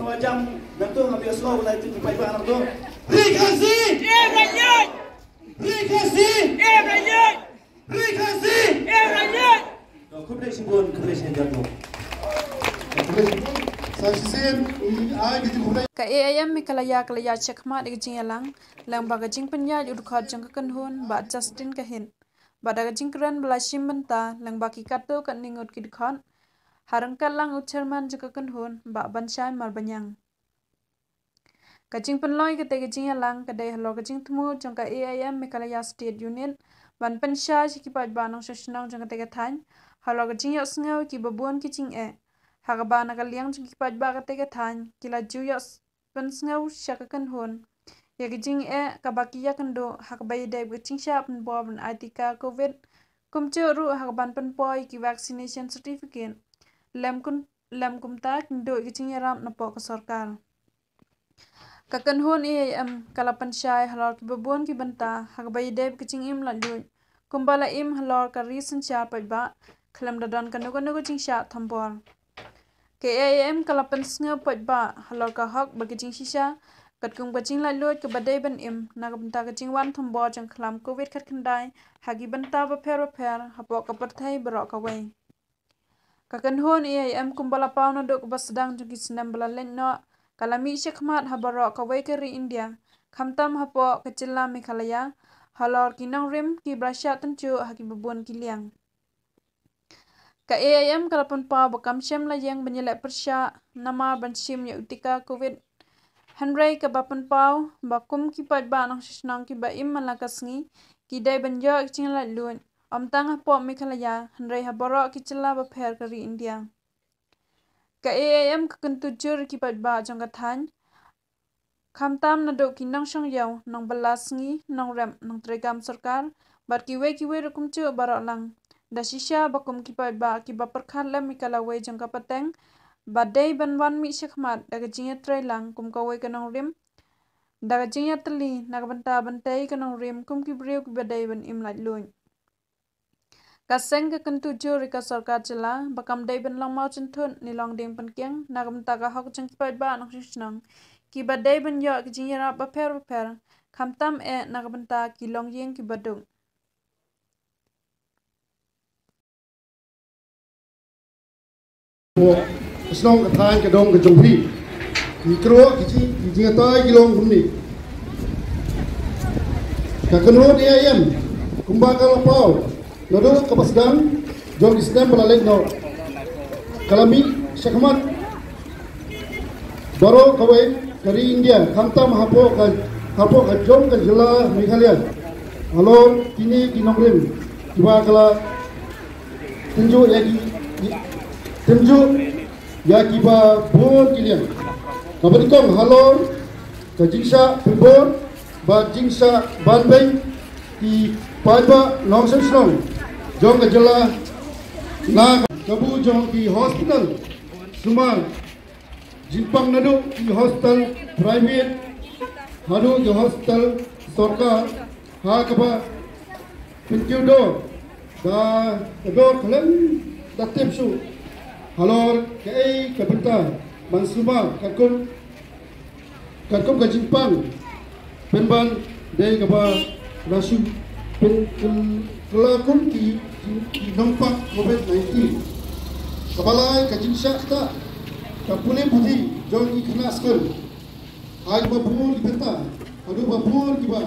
setengah jam nanti ngambil slow lah itu sampai barang tu. Rikasi. Rakyat. Rikasi. Rakyat. Rikasi. Rakyat. Kumpulasi pun kumpulasi jatuh. Ka AIM mi kalaya cekma de jing yalang lang baga jing penya ud khot jang kan hon ba Justin ka hin ba daga jing kran bla shim banta lang baki kato kan ningot kid khon harang ka lang ucherman jaka kan hon ba banshai mar banyang ka jing penloi ka te jing yalang ka de hlo ka jing thmu jang ka AIM mi kalaya state unit ban pensha ki pa ba nang shoshnang jang te ka than hlo ka jing yos ngau ki babon ki jing Hagaba nakaliang jing kipat ba katega than kila juyos pensngau shakakan hon yagijing kabakiya kando hakbai deb gaching sha pen bob atika covid kumchu ru hagban pen poi ki vaccination certificate lem kumta kindo gaching yaram na po ka sarkar kakan hon kalapan shai halor ki babon ki banta hakbai deb gaching im la lu kumbala im halor ka reason sha pa ba klam dadan kando gaching sha thambor KAM kalapan snga pot ba halor ka hak bagijing shisha kat kung bajing la lot ke badai ban im nagabanta kajing wan thombo jang khlam covid khat khandai hagi banta ba pher hapo ka parthai bro ka wai kakan hon AIM kumbala pauna dok basdang jung kisnam bala lenno kalami shekhmat habaro ka wai ke ri India khamtam hapo kachilla Meghalaya halor kinang rim ki brasha tanchu hagi babon kiliang Ka AIM kalapan pa bakam syam la yang banyelak persya nama bansim ya utika covid hanrai ka bapan pau bakum ki pat ba nang shisnang ki ba im malakasngi ki dai banjo ching la lun amtang po Meghalaya hanrai habaro ki chilla ba pher ka ri India ka AIM ka kentujur ki pat ba jang ka than khamtam na do ki nang shang yaw nang balasngi nang ram nang tregam sarkar bar ki we rukum chu baro lang da shisha bakum ki pa ba ki ba perkhan lam mi kala we jang ka pateng badai ban wan mi shekhmat daga jinga trailang kum ka we kanong rim daga jinga tali nagbanta bantai kanong rim kum ki breu ki badai ban im laj luin kaseng ka kantu juri ka sarkar chila bakam dai ban lang mau chunthun ni long ding pan kyang nagbanta ka hok jang ki pa ba nang shishnang ki badai ban yo ki jinga ra ba pher khamtam nagbanta ki long yeng ki badung Senang ketan kedong kejumpi, mikro kecil kecil tay kilong bumi. Kakenut AIM, kumbakal lapau, nodol kapasdan, jom istem belalek no. Kalami syakmat, baru kawai dari India, khantam hapo ka jom ka jela Meghalaya. Alor kini kinongrim, kiba kala tunjuk lagi. Tunjuk ya kiba bon kilian kabarikong halor ka jingsa pembor ba jingsa banbay ki paiba longsam snong jong ka jala na kabu jong ki hospital sumal jimpang nadu ki hospital private hadu ki hospital sarkar ha kaba pintu do da do khalan da tipsu halor kai kabenta mansuma kakum ka jimpang penban dei kaba rasu pen kelakum ki nampak covid-19 kabalai ka jinsha ta kapule putih jong ikhna skul aj babur ki benta adu babur ki ba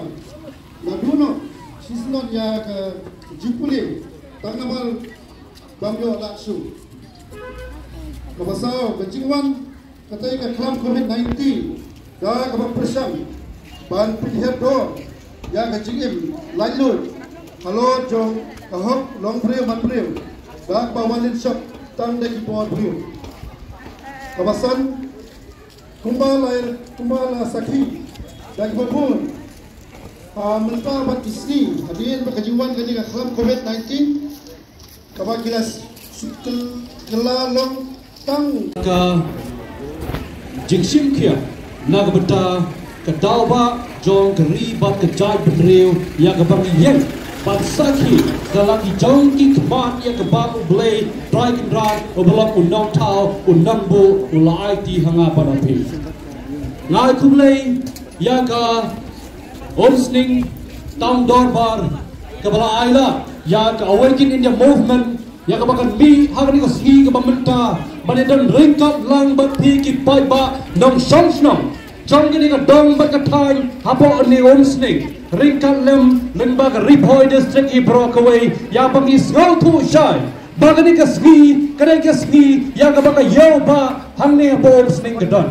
naduno sisnon ya ka jimpule tangamal bangyo laksu Kabasau kecingwan katai ka kelam COVID-19 da kabang persam ban pilihan do ya kecingim lalu halo jong kahok long preu man preu da bawanin shop tang de kipor preu kabasan kumbala sakhi da kipor mentah bat isni hadirin berkecingwan kaji ka kelam COVID-19 kabakilas kelalong tang ka jingsim kia nagbata ka dauba jong ka ribat ka jai benreu ya ka bang yen Pansaki galaki jongki kemat ya kebab ublay dry kendran ubelok unong tau unambu ulai ti hanga panapi ngai kublay ya ka omsning tang dorbar kabala aila ya ka awaken India movement ya ka bakan mi hagani ko sigi ka bamenta banedan ringkat lang bati ki pai ba nong song trong cái này có đông bất cả thay hapo ni omsning ringkat lem lembag ripoy district i Brockway ya bang isgol thu shai bagani ka sgi kadai ka sgi ya ka baka yau ba hangni hapo omsning gadon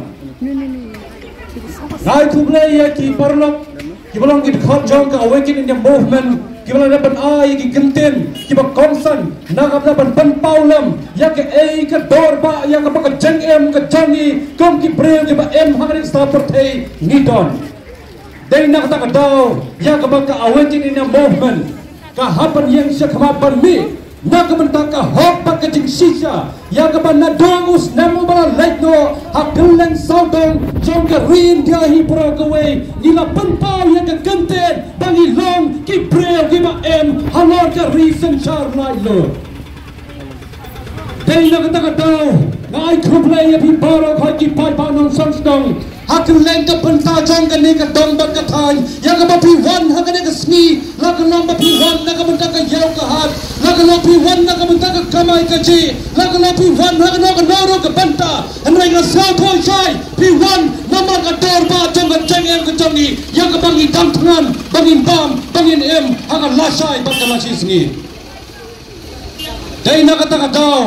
ngai thu play ya ki parlok ki bolong ki khot jong ka awaken in the movement ki bolong dapat ai ki kenten ki ba konsan na ka dapat ban paulam ya ka ei ka dorba ya ka baka jeng em ka jangi kom ki brel ki ba em hangni sta perthei ngidon dai nak tak daw ya ka baka awaken in the movement ka hapan yang syakma ban mi nak mentak ka hop pak ka jing sisa ya ka ban na dongus namu bala like no hakelen saudong jong ka rin dia hi Brockway nila panpau ya ka kenten bangi long ki brel ki ba em halor ka reason char lai lo dai nak tak daw ngai kuplay ya pi baro khoi ki pai pa nong samstong hakelen ka panta jong ka ni ka dong ba ka thai ya ka ba pi wan ha ka ni ka sni la ka long ba pi wan na ka mentak ka yau ka hat la ka long pi wan na ka mentak ka kamai ka ji la ka long pi wan ha ka no ka noro ka banta anrai ka sa thoi chai pi wan nama ka dor ba jong ka jeng em ka jong ni ya ka bangi dam thangan bangin bam bangin em ha ka la sai ba ka la chi sni dai na ka ta ka daw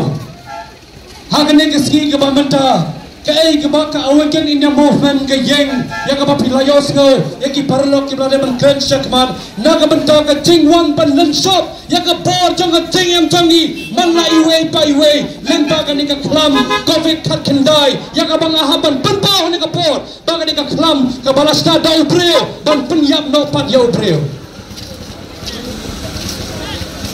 ha ka ni ka ski ka ba menta kay kebak ka awaken in the movement kay yeng ya ka papilayos ngo ya ki parlok ki blade man kren shakman na ka benta ka jingwan pan lenshop ya ka bor jong ka jingem jangi man la iwe pa iwe lenta ka ni ka klam covid khat kendai ya ka bang ahaban panpaw ni ka bor ba ka ni ka klam ka balasta daw breo ban penyap no pat yo breo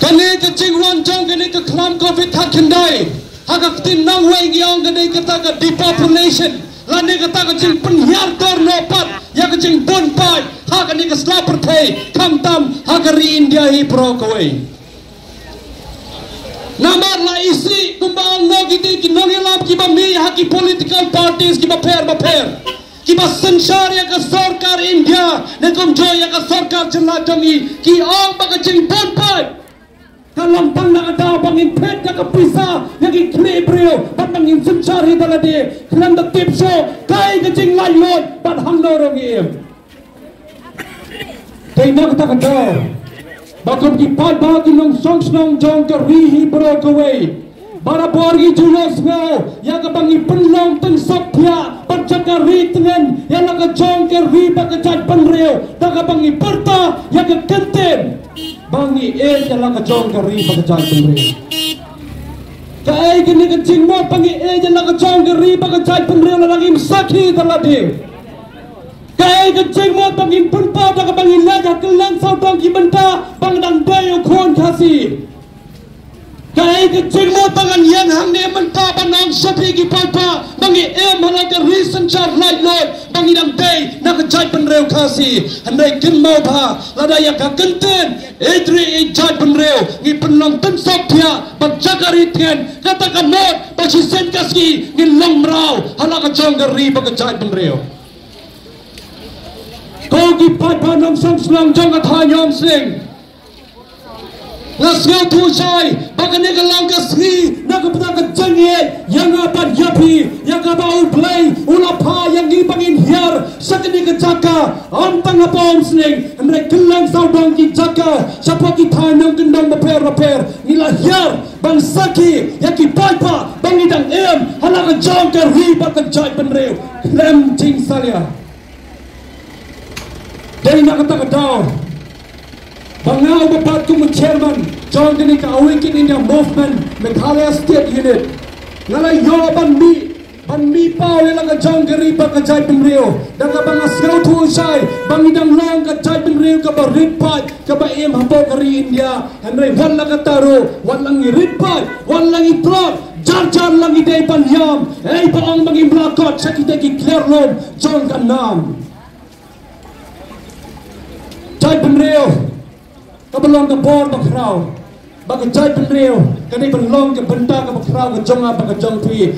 kani ka jingwan jong ka ni ka klam covid khat kendai hagak tin nang way gyong gadai kata ka depopulation lani kata ka jing penyar dor nopat ya ka jing bon pai hagak ni ka slapper thei kam tam hagari India hi Brockway namar la isi kumbang no gidi ki nong yalap ki ba mi haki political parties ki ba per ki ba sansar ya ka sarkar India ne kum jo ya ka sarkar chla jangi ki ong ba ka jing bon pai kalau tang nak ada bangin pet nak pisa yang ikli brio bat bangin sencari dalade kelam the tip show kai kecing lai lot bat hang lorong im tay nak tak ada bakom ki pat ba ki nong song snong jong ka ri hi Brockway bara borgi julos ngo ya ka bangi penlong teng sopya bat jaka ri tengen ya la ka jong ka ri ba ka jat penreo da ka bangi perta ya ka kenten bangi jalan ke jong kari bagajai penri kai gini ke jingmo bangi jalan ke jong kari bagajai penri lagi sakhi dalade kai ke jingmo bangi punpa da ka bangi laja kelang saudang ki benta bang dang bayo khon khasi kai ke jingmo bangan yang hang ne menta banang sapi ki papa bangi hala ka reason char light lord bangi dang day nak jai penreu khasi handai kin mau ba lada ya ka kenten Edri ijat penreu ngi penlong ten sopya bat jagari ten katakan not basi sen kaski ngi long mrau hala ka jong gari ba ka jat penreu ko ki pai nom sang slang jong ka thanyom sing let's go to chai bagane ka lang ka sri na ka pata ka jangi yang apa yapi yang apa play ula pha yang gi bangin hiar sakni ka jaka am tang apom sning amre kelang saudong ki jaka sapa ki thanong kendong repair nila hiar bang saki yaki paipa bangi dang em hala ka jong ka ri ba ka jai penreu lem jing salia dai na ka ta daw bangau bapat kum chairman jong ni ka awaken in the movement Meghalaya state unit ngalai yo ban mi pau yang ka jong kari ba ka jai penreu da ka bang asgau thu sai bang idang long ka jai penreu ka ba rit pai ka ba em hapo kari India hanrai wan la ka taro wan lang rit pai wan lang i trot jar lang i dei pan yam ei ba ang bang im blakot sakite ki clear lom jong ka nam jai penreu belong ke bor bakrau bagi jai penriu kani belong ke benta ke bakrau ke jonga bagi jong tui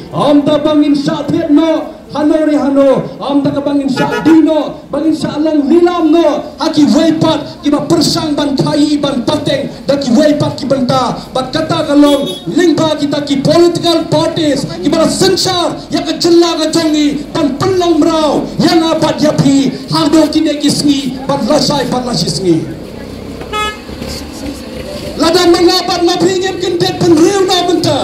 ta bangin sya thiet no hano ri hano ta ka bangin sya dino bangin sya long lilam no haki weipat ki ba persang ban khai ban pateng da ki weipat ki benta bat kata kalong lingba kita ki political parties ki ba sensar ya ka jella ka jongi ban pelong mrau yang apat yapi hado ki ne kisngi ban lasai ban lasisngi Ladang mengapat mapingim kintet penriu na benta.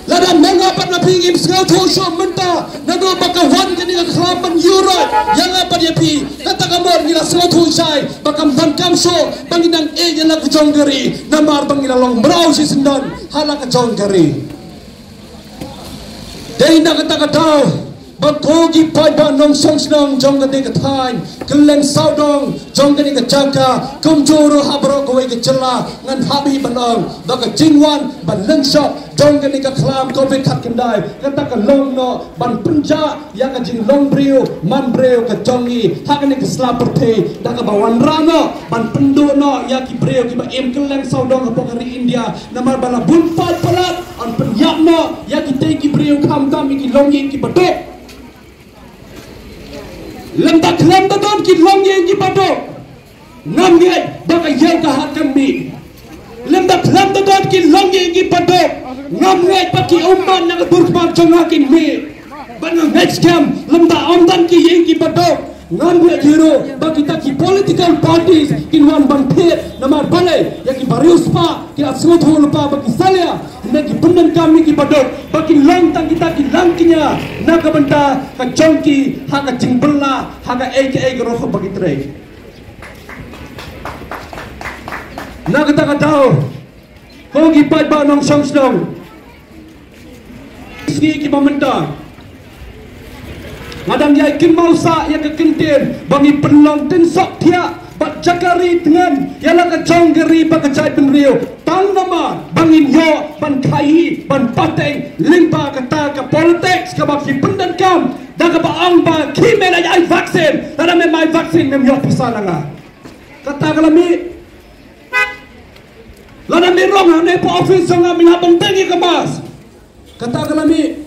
Ladang mengapat mapingim sengau thosho benta. Nago bakawan kini ka kelaman Europe yang apa dia pi. Kata kamor nila sengau thosai bakam bankam so bangidang yang la kejonggeri. Namar bangila long brau si sendan hala kejonggeri. Dei na kata katau Bakogi pai ba nong song snong jong ka de ka thain keleng saudong jong ka ni ka jaga kumjoro habro ko ke jela ngan habi banong ba ka jingwan ban leng shot jong ka ni ka khlam ko be khat kendai kata ka long no ban punja ya ka jing long brio man brio ka jongi ha ka ni ka slaperte da ka bawan rano ban pendu no ya ki brio ki ba em keleng saudong ka pokari India namar bala bun pat palat an penyap no ya ki te ki brio kham kam ki longi ki batok Lemdak don ki long yang ki pato ngam ngai baka yau ka hakam mi lemdak don ki long yang ki pato ngam ngai paki umman na burkman jongakin mi banang next camp lemdak amdan ki yang ki pato ngam ngai hero baki ta ki political parties kin wan ban phet namar bale ya ki bariuspa ki asngot hol pa baki salia nagi bundan kami ki badok baki long tang kita ki langkinya naga benta ka chongki haga jingbella haga aka roho bagi trek naga ta ka dau hogi pai ba nong song snong ski ki mamenta ngadang yai kin mausa ya ke kintin bangi penlong tin sok thia bat jakari dengan yalah ka jonggeri ba ka jai penriu tang nama bangin yo ban khai ban pateng limpa kata ka politics ka baki pendan kam da ka baang ba kimela ai vaksin da me mai vaksin mem yo pisalanga kata kalami lana me rong ne po office sanga mina bentengi kemas kata kalami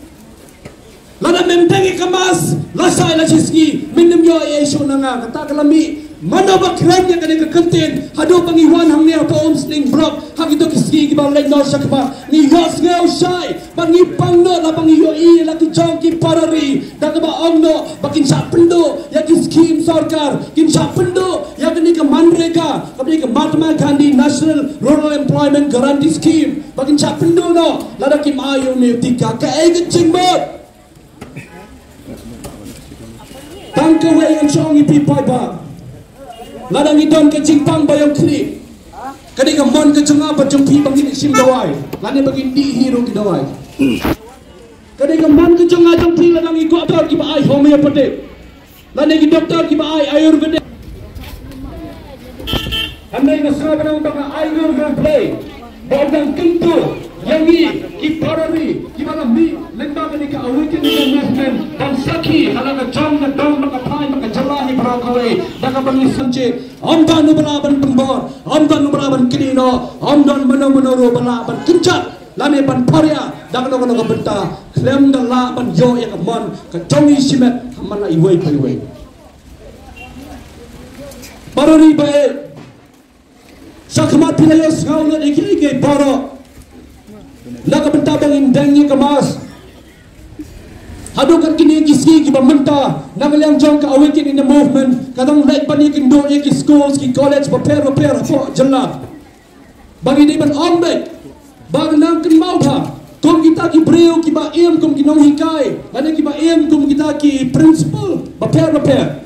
lana mem tengi kemas lasai la chiski minim yo yesu nanga kata kalami mana bakran yang kena kekentin hadu pangiwan hang nia pa omsling brok hang itu kiski ki bang lek no sakba ni yos ngau sai pangi pangno la pangi yo I la ki jong ki parari da ka ba ongno bakin sa pendo ya ki scheme sarkar kin sa pendo ya kini ke manreka kini ke Mahatma Gandhi National Rural Employment Guarantee Scheme bakin sa pendo no la da ki mayo ne tika ka e jingmot tangka we yang chong I pi pai ba ladang idon ke jingpang bayang kri kadi ka mon ke jonga ba jongpi bangin sim dawai lani bagin di hero ki dawai kadi ka mon ke jonga jongpi ladang I doktor ki ba ai homeopathic lani ki doktor ki ba ai ayurvedic amai ka sa banang ba ayurvedic play bodang kintu yang ki parari ki bala mi lenda kani ka awaken ni movement dan saki halanga jong na dong maka phai maka jalahi brakawai daga bangi sanje amdan nubalaban pengbor amdan nubalaban kinino amdan mano balaban kincat lame ban parya daga no benta klem dalla ban yo ya kamon ka jongi simet hamana iwai paiwai parari bae sakmat pilayos ngaulot iki baro laka benta bangin dangi kemas hadukan kini kiski ki bamenta nangaliang jong ka awaken in the movement kadang lek pani kindo ki schools ki college prepare for jelat bagi ni ban ombek bagi nang kin mau tha kom kita ki breu ki ba em kom ki nong hikai ane ki ba em kom kita ki principal prepare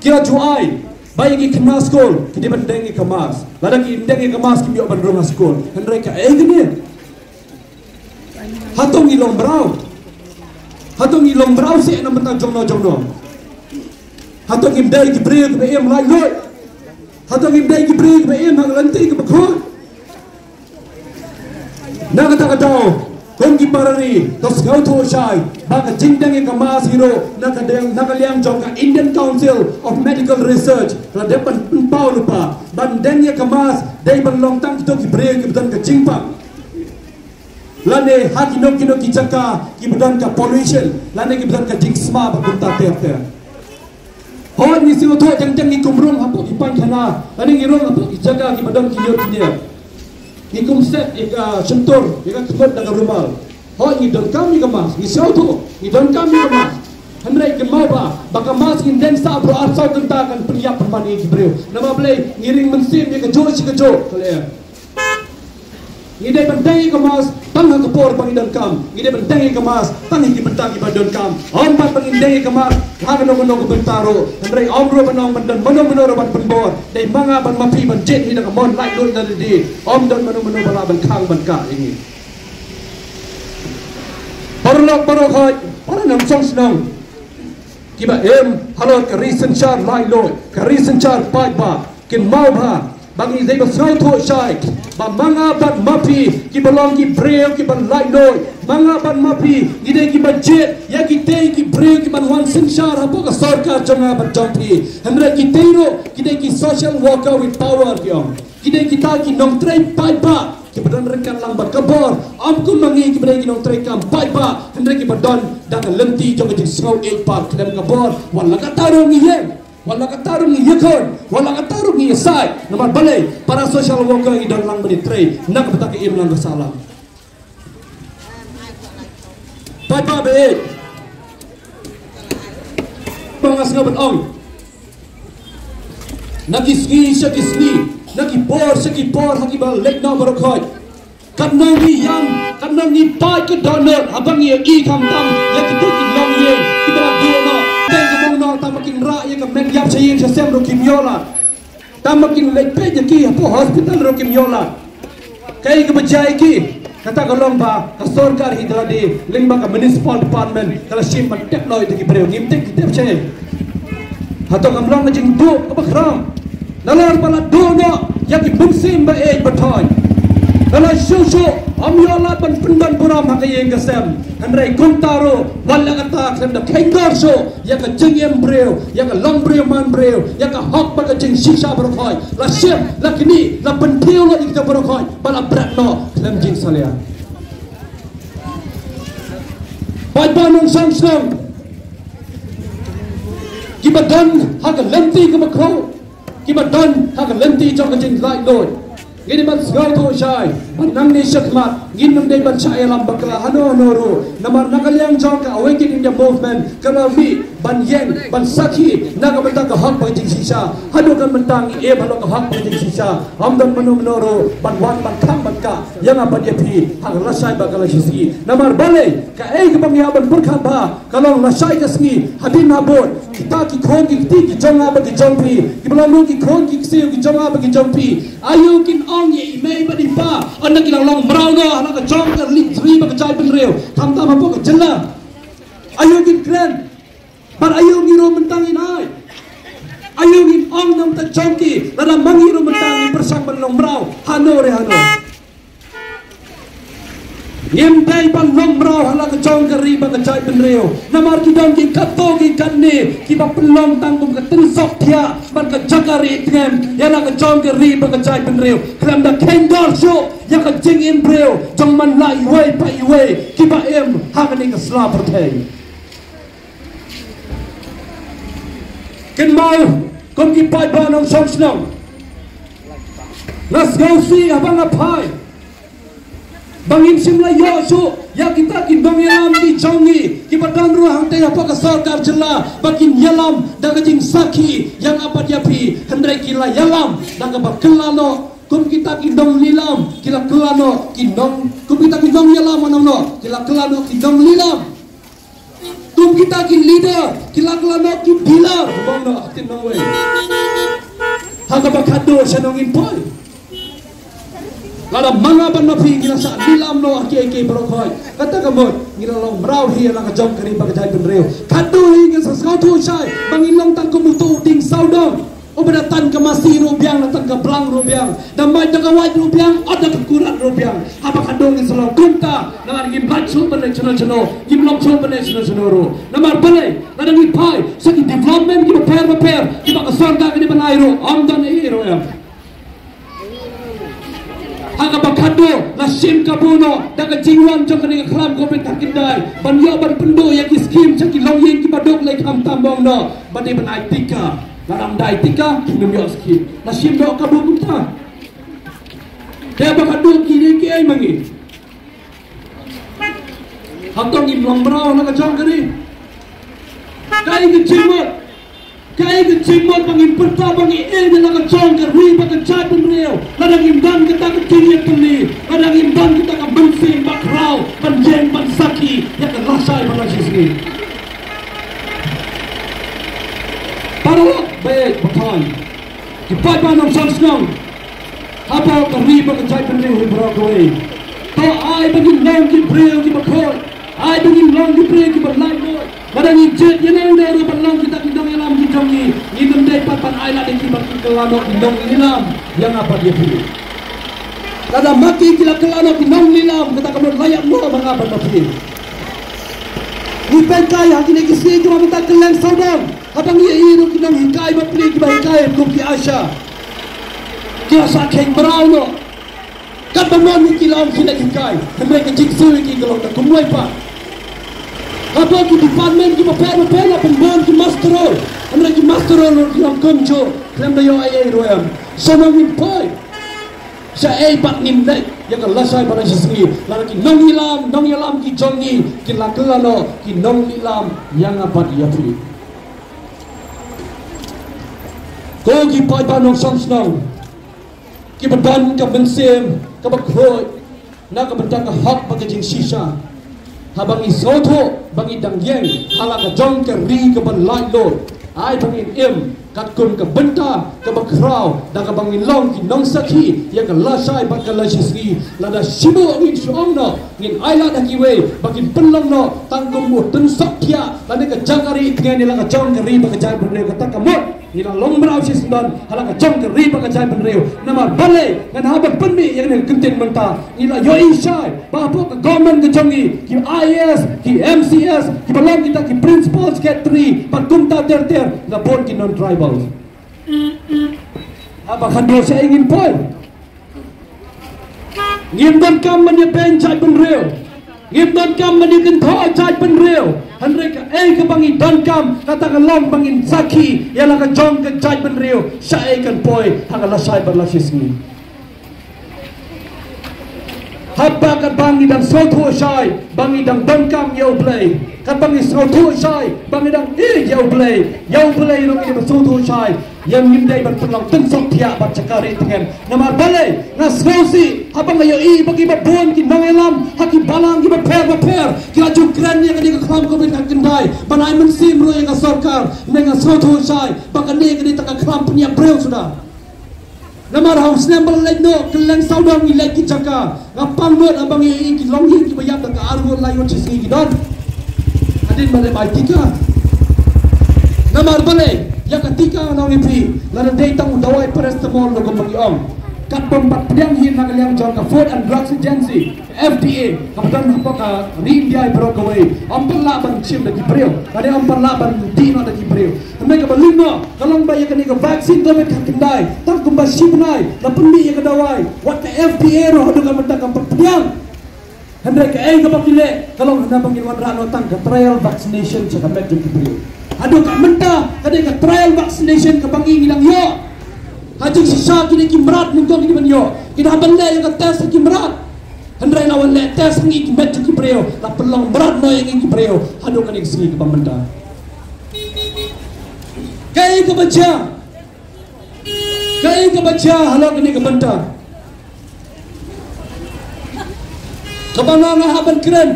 kira juai bayi ki kena school ki ban dangi kemas ladang ki dangi kemas ki bio ban rumah school hendreka gini hatong ilong brau se na mentang jongno hatong imdai ki break be em lai loi hatong imdai ki break be em hang lanti ki bakho na kata Kongki parari tos gau tho shai baka jingdang e kamas hero nakaliang jong ka Indian Council of Medical Research la depan pau lupa ban deng e kamas dei ban long tang to ki bre ki bedan ka jingpa lane haki no ki chaka ki bedan ka pollution lane ki bedan ka jingsma ba kunta te hon ni sio tho jang ni kumrong hapo ki pan khana lane ki rong hapo ki chaka ki bedan ki yor ki dia Ikum set sentur, ikan sebut dengan rumal. Hoi ni don kami kemas, ni siapa? Ni don kami kemas. Hendak kemau ba, baka mas in den sa bro asal tentakan pria permani kibreu. Nama boleh ngiring mensim ni kejo si kejo. Kalian. Ni dai penting kemas, tang kepor bagi don kam. Ni dai penting kemas, tang iki bentang iba don kam. Om pat pengindai kemas, hang no bentaro. Hendak om ro benong benden meno ban penbor. Dai manga ban mapi ban jet ni nak mon like dul tadi. Om don meno bala ban khang ban ka ini. Parlok khoi, para nam song senang. Kiba halot ka recent char lai loy, ka recent char pai ba, kin mau ba. Bagi zai basau tho shai ba manga ban mapi ki balong ki breu ki ban lai loy manga ban mapi gide ki budget ya ki tei ki breu ki ban wan sinshar hapo ka sarkar jonga ban jampi hamra ki teiro gide ki social worker with power yom gide ki ta ki nong trai pai ba ki badan rekan lang ba kabor am ku mangi ki breu ki nong trai kam pai ba hamra ki badan dang lenti jonga ji snow 8 park klem kabor wala ka tarung ye wala katarung ni yakon wala katarung ni sai nomor balai para social worker ni dan lang berditray nak betake im lang salah pai be pangas ngabat ong nakisgi nakipor haki bal lek na barokoi kanang ni pai ke donor abang ye i kam tam ya ki dik long ye ki bra duno den ko no tamakin ra ye ka men yap chayin sem ro kimyola tamakin lek pe je ki po hospital ro kimyola kai ke bajai ki kata golong ba ka sarkar hidradi lingba ka municipal department kala simpan teknologi ki breu ngimtek ki tep chayin hato kamlong ka jing du ka bakram nalar pala duno ya ki bumsim ba e batoy Kalau susu, amyola ban pendan puram hakayeng kesem. Henry kuntaro, wala kata kesem dah kenggar so, ya ke jengem breu, ya ke long breu man breu, ya ke hok baga jeng sisa berokoi. La siap, la kini, la pentiu la kita berokoi. Bala berat no, kesem jeng salia. Pai banung sang sang. Kibadan hakan lenti kemakau, kibadan hakan lenti jang jeng light load. Gini ban segal tu syai, ban ni syakmat, gini dai ban syai alam bakla hano noru, namar nakaliang jong ka awakening the movement, kalau mi ban yen ban saki, naga bentang ka hak bagi sisa, hado kan bentang halo ka hak bagi sisa, amdan menuru ban wan ban kam ban ka, yang apa dia pi, hak rasai bakala sisi, namar balai ka ke pangyaban berkhan ba, kalau rasai kasni, hadin nabot, kita ki khon ki jong apa ki jong pi, ki belum ki khon ki siu ki jong apa ki jong pi, ayo kin ong ye imei badi pa anak kilang long merau no anak ke jong ke lit tri ba ke jai pen reu kam ta mapo ke jela ayo kin kren bar ayo ngiro mentang inai ayo kin ong nam ta jong ki la mangiro mentang persang ban long merau hano re hano ngem dai ban long merau hala ke jong ke ri ba ke jai pen reu namar ki dong ki kato ki kanne ki ba pelong tangkum ke tensok thia ban ke jakari tngem ya la ke jong ke ri ba ke jai pen reu klam da kendor so ya ke jing im breu jong man lai wei pa i wei ki ba em ha ke ni ke sla pertei ken mau kom ki pai ba nong song snong let's go see abang apai bangin simla yosu ya kita kin bang yalam di jongi ki badan ruang teh apa ke sarkar jela bakin yalam daga jing saki yang apa dia pi hendrai kila yalam daga bakelano kum kita kin dong lilam kila kelano kin dong kum kita kin dong yalam manamno kila kelano kin dong lilam kum kita kin leader kila kelano kin bilar bang no atin no we haga bakado sanongin poi Lada manga ban mapi gila sa dilam no aki berokoi kata kamu gila long merau hi lang jong kari bag jai pen reu kadu hi gila sa skau tu sai bangin long tang kumutu ding saudong Obedatan ke masih rubiang, datang ke belang rubiang, damai dengan wajib rubiang, ada kekurangan rubiang. Apa kadang ini selalu kunta, dengan ingin bacul benar ceno, ingin longsul benar ceno. Namar balik, dengan ingin pai, segi development kita pair, kita kesorga kita benairu, amdan iru ya. Aga bakado, nasim kabuno, daga jingwan jong kena kelam kopet takindai, banyo ban pendo yang kiskim, segi longyeng kita dok lek ham tambong no, bani benai tika. Dalam dai tika minum skim nasim do kabu kunta dia bakado kini ai mangi hatong im lombrao na kajong kari kai ke cimot bangin perta bangi na kajong kari bakajat penreo ladang imdan kita ke tinggi tuli ladang imdan kita ke bensing bakrau panjeng pansaki ya ke rasai balasisni Paralog baik betul. Kipai panong sangsang. Apa kari bakajai penreu Broadway. To ai begin long ki breu ki bakoi. Ai begin long ki breu ki berlai boy. Badang jet yang dari berlang kita kidong ilam ki jongi. Ngidem dai papan ai la ki bakki kelano kidong ilam yang apa dia pilih. Kada mati kila kelano kidong ilam kita kamu layak mo mengapa tapi. Ipai kaya kini kisi cuma minta keleng saudang. Abang ia iru kinang hikai bapli kibai hikai kuki asya. Kia sakeng berau Kapaman ni kilam kina hikai. Mereka jiksu iki kalau tak kumai pa. Apa ki department ki bapel penbon ki masterol. Mereka ki masterol kilam kumjo. Kilam dayo ai royam. Sama min pai. Sa ai pak nim dai yang lasai pada sisi. Lalu ki nong ilam ki jongi ki lakelano ki nong ilam yang apa dia pilih. Kau ki pai panong sangsang, ki badan ka bensem, ka bakhoi, na ka badan ka hak bagajing sisa. Habang isoto bangi dangyeng, hala ka jong ka ri ka balai lo, ai bangin im, kat kun ka benta, ka bakrau, da ka bangin long ki nong saki, ya ka lasai bak ka lasisi, lada sibo ngin suongno, ngin aila da kiwe, bagin penlong no, tangkum mu tensok kia, lada ka jangari itngen nila ka jong ka ri bagajai berneu ka takamot. Ila long berau si sembilan, halak jom ke riba kajai penreu. Nama balai, dengan habang penmi yang ni kentin mentah. Ila yo isai, bahapu ke government ke jongi, ki IS, ki MCS, ki belum kita ki principals ke 3, patunta ter, ngapon ki non tribal. Apa kando saya ingin poin? Ngimdan kam menyepen cai penreu. Ngimdan kam menyepen thoi cai penreu. Henrika ke bangi dankam katakan long bangin saki ialah ka jong ke jai penreu syai kan poi hangala sai berlasisni habba ka bangi dan soto syai bangi dan dankam yau play ka bangi soto syai bangi dan yau play ro ni soto syai yang ngindai berpelang tensok dia bat cakari tengen nama balai ngasrosi habang ayo bagi babon ki nangelam haki balang ki baper ki aju kran yang di kelam ko ben kendai banai mensim ro yang sarkar dengan soto syai bakan ni ke tak kelam punya breu sudah nama haus nembel legno keleng saudang ni lagi caka ngapang dot abang ayo ki longi ki bayap tak argo layon sisi ki don adin balai bai tika nama balai yang ketika orang ini lalu dia tahu dawai paracetamol lo kembali om kat pempat pedang hin nak liang jauh ke Food and Drugs Agency FDA kemudian apa ke India Broadway perla ban sim lagi beliau ada perla ban dino lagi beliau mereka berlima kalau bayar kena ke vaksin tu mereka kendai tak kembali simnai lalu ni yang kedawai what the FDA roh dengan mendagang pedang mereka kepakile kalau hendak panggil wanrano tang ke trial vaccination cakap lagi beliau aduh kak mentah kadang ke trial vaccination ke bangi hilang yo hajing sisa kini kimrat nungtong kini banyo kini habanda yang ke tes kimrat hendrai lawan le tes ngi kimet ki breo la pelong berat no yang ngi breo aduh kan sini ke mentah kai ke baca halo kini ke mentah kebangangan haban keren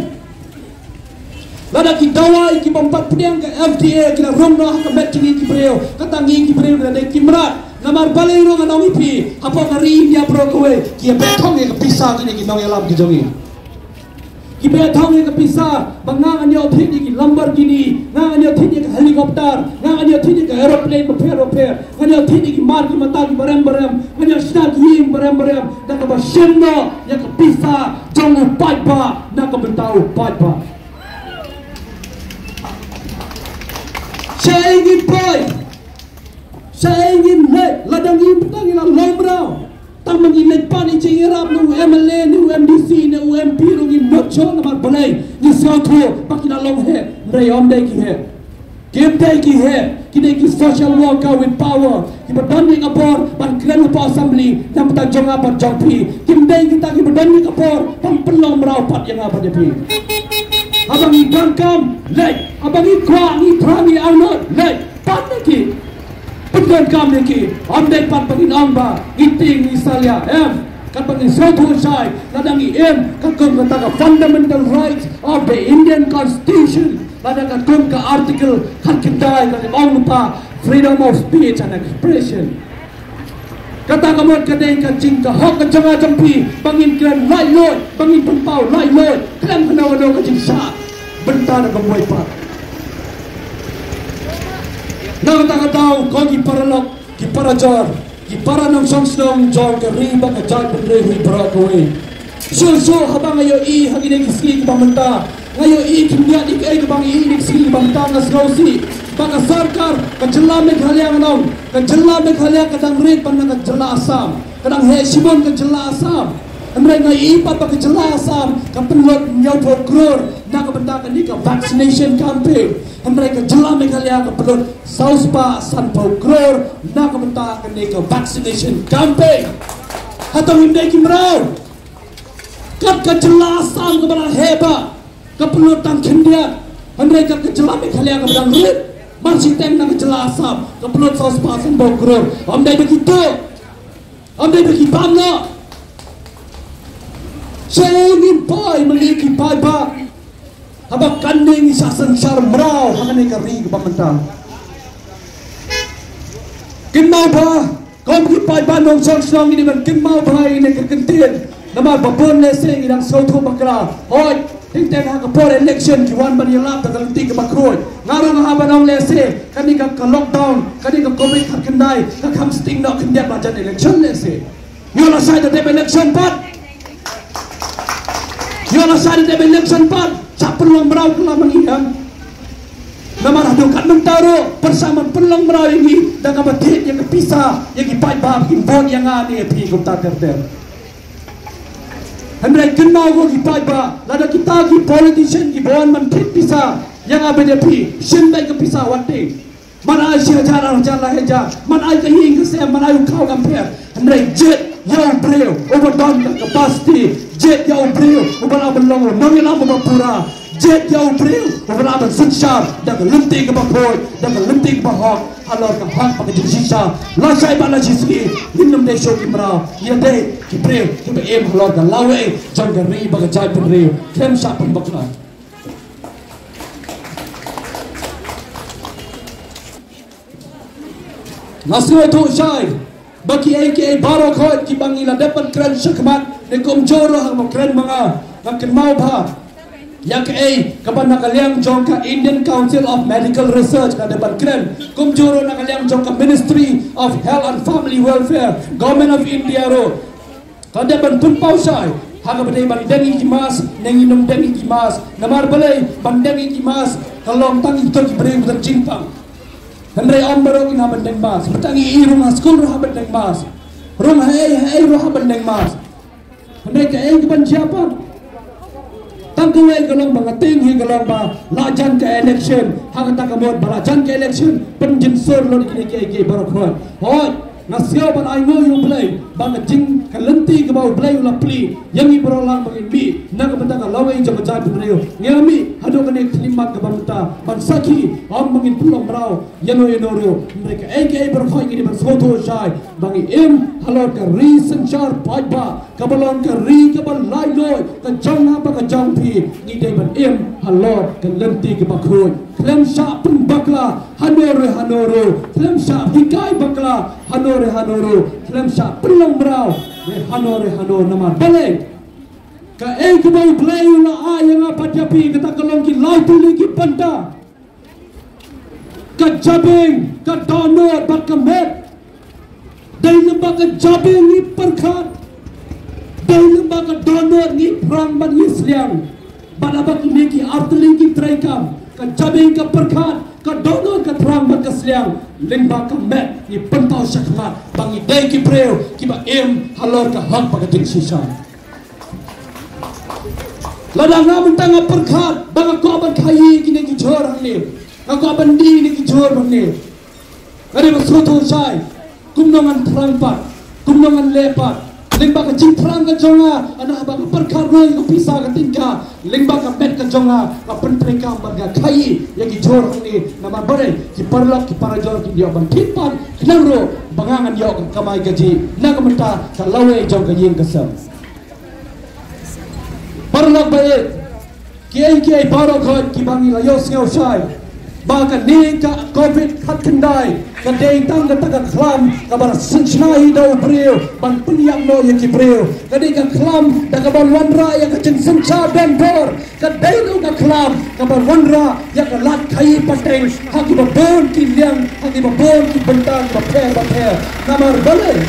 lada ki dawai ki bompat pedang ke FDA kila romno hak met ki breo katangi ki breo dan ki mrat namar balai ro nganong ipi apa ngari India bro kowe ki betong ke pisah ki nong alam ki jongi Kita tahu ni kepisah, bangang anyo tini ki Lamborghini, ngang anyo tini ki helikopter, ngang anyo tini ki aeroplane repair, anyo tini ki mar ki mata ki barem, anyo snak yim barem, nak apa shendo, yang kepisah, jangan paipa, nak apa tahu paipa. Saya ingin boy, saya ingin ladang ini petang ilang lombrau. Tang mengilet pan ini cingirap nu MLA nu MDC nu UMP nu ngimotcho namar balai ni sautu pakina long he ray on day ki he game day ki he kini ki social worker with power ki berdanding apor ban kren apa assembly nam ta jong apa jongpi kim day kita ki berdanding apor pan pelong merau pat yang apa depi abang i bangkam lek abang i kwa ni trangi arnot lek pat ki Pagkan kami ki, amday pat pagin amba, iting misalnya, kan pagin suatu say, ladang kakung kata fundamental rights of the Indian Constitution, ladang kakung ka article kan kita kan lupa freedom of speech and expression. Kata kamu kadang kacing ka hok kacang jampi, bangin kran lai loy, bangin pempau lai loy, kran kena kacing sa, bentar kamu pat. Nang tahu kau ki paralok, ki parajor, ki paranong songsong jor ke riba ke jat penrehi berakoi. So habang ayo I hagine kiski ki pamenta, ayo I kimia dik ai ke bang I dik ski pamenta ngasrosi. Baka sarkar ke jela Meghalaya nong, ke jela Meghalaya kadang red pan ke jela Assam, kadang he Shimon ke jela Assam. Mereka I papa ke jela Assam, ke penlot nyau kror, nak benda ke ni ke vaccination campaign. Mereka jela Meghalaya ke pelot Sauspa Sanpau Kror nak benda ke ni ke vaccination campaign. Atau hindai kimrau. Kat ke jela Assam ke benda heba, ke pelot tang Kindia. Mereka ke jela Meghalaya ke benda rit. Masih tem nak ke jela Assam, ke pelot Sauspa Sanpau Kror. Amdai begitu. Amdai bagi bangga. Saya ingin pai memiliki pai ba. Habang kanding isa sensar merau hakan kari ke pamenta. Kimau ba? Kau pergi pai bandong song ini kan kimau ba ini kekentin. Nama babon leseng idang sautu bakra. Hoi, tingten ha kapor election kiwan ban yalap dalam ti ke bakroi. Ngarang ha banong lese, kani ka lockdown, kani ka covid kendai, ka hamsting nak kendep bajan election lese. Yola side the election part. Yola side the election part. Siapa peluang merau kelah mengiang nama radukan mentaro bersama peluang merau ini dan kabatit yang kepisah yang ipai bab impon yang ada pi kumta terter hendrai kenal go ipai bab lada kita ki politician ki bawan menteri pisah yang ada pi simbai kepisah wate mana asia jalan heja mana ai kahing kesem mana ai kau compare hendrai jet yang beliau overdone capacity jet yang beliau ubala belong mangilang mapura jet yang beliau ubala sensar dak lenting ke bakoi dak lenting ke bahok halor ke hak pakai sisa la sai bala jisri minum de show kimra ya de ki beliau ki em halor ke lawe jang ke ri bagai jai beliau kem sa pembakna nasir tu syai bagi AKA barokot ki bangila dapat keren syakmat de komjoro hang keren mga makin mau ba yang kapan nakaliang jong ka Indian Council of Medical Research ka dapat keren komjoro nakaliang jong ka Ministry of Health and Family Welfare Government of India ro ka dapat tunpau sai hang badai bandengi kimas nenginum dengi kimas namar balai bandengi kimas kalong tang itu ki beri bukan cimpang Hendrai omberok ina bendeng mas, bertangi rumah skul roha bendeng mas, rumah roha bendeng mas. Hendrai ke keban siapa? Tangkung galong bangating galong ba lajan ke election, hang tak kamot balajan ke election, penjinsur lo dikini ke barokon. Hoi, nasio ban ai ngo yung play, bang jing kalenti ke bau play ulah pli, yang i berolang bangin bi, nak benda ka lawe jang jai bendreo. Ngami hado kene klimat ke bangta, ban saki am bangin pulang merau, yano ro. Mereka AKA berkhoi ini bersoto syai, bangi im halor ke ri senchar paiba, kabalon ke ri kabal lai loy, ke jang apa ke jang pi, ni dai ban im halor ke lenti ke bakhoi. Klem sya pun bakla hanoro, klem sya hikai bakla hanoro, klem sya pulang merau, hanoro nama balik. ka ke bau play la yang apa dia pi kata kalong ki lau tu lagi panta ka jabing ka download bat ka met dai lemba ka jabing ni perkat dai lemba ka download ni perang ban Islam balabak ni ki artli ki traikam ka jabing ka perkat ka download ka perang ban Islam lemba ka met ni pantau syakmat bangi dai ki preu ki ba halor ka hak ba ka ting sisa ladang na mentang perkat bang ko ban khayi kini ki jor hangni ko ban di ni ki jor hangni ari ba soto sai kumnongan perangpat kumnongan lepat lingba ka jing perang ka jonga ana ba perkat roi ko pisa ka tingka lingba ka bet ka jonga ka pentreka marga khayi ya ki jor hangni nama bare ki parlok ki parajor ki dia ban tipan kinaro bangangan yo ka kamai gaji na ka menta ka lawe jong ka yeng kasam Parlok baik, kiai baru kau kibangi layos ngau sai, bahkan ni ka COVID kat kendai, kadai tang kata kelam, kabar senjai dau beriu, ban penyak no yang kibriu, kadai kelam, dah kabar wanra yang kecen senja bentor, kadai no kelam, kabar wanra yang kelat kai pateng, haki babon kiliang, haki babon ki bentang, baper, kamar balai.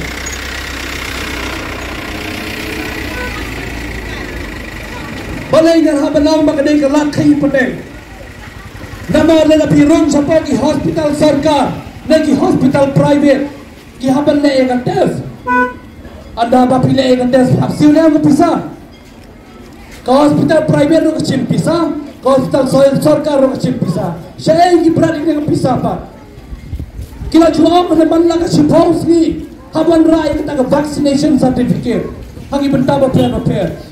Balai ngar habanang makadai kelat kai pateng. Nama adalah pirong sampai di hospital sarkar, lagi hospital private, ki haban le yang tes. Anda apa pilih yang tes? Hasilnya apa pisah? Ke hospital private ro kecil pisah, ke hospital sarkar ro kecil pisah. Saya yang berani dengan pisah pak. Kila jual meneman lah kecil paus ni, haban raya kita ke vaccination certificate. Hagi benda baper,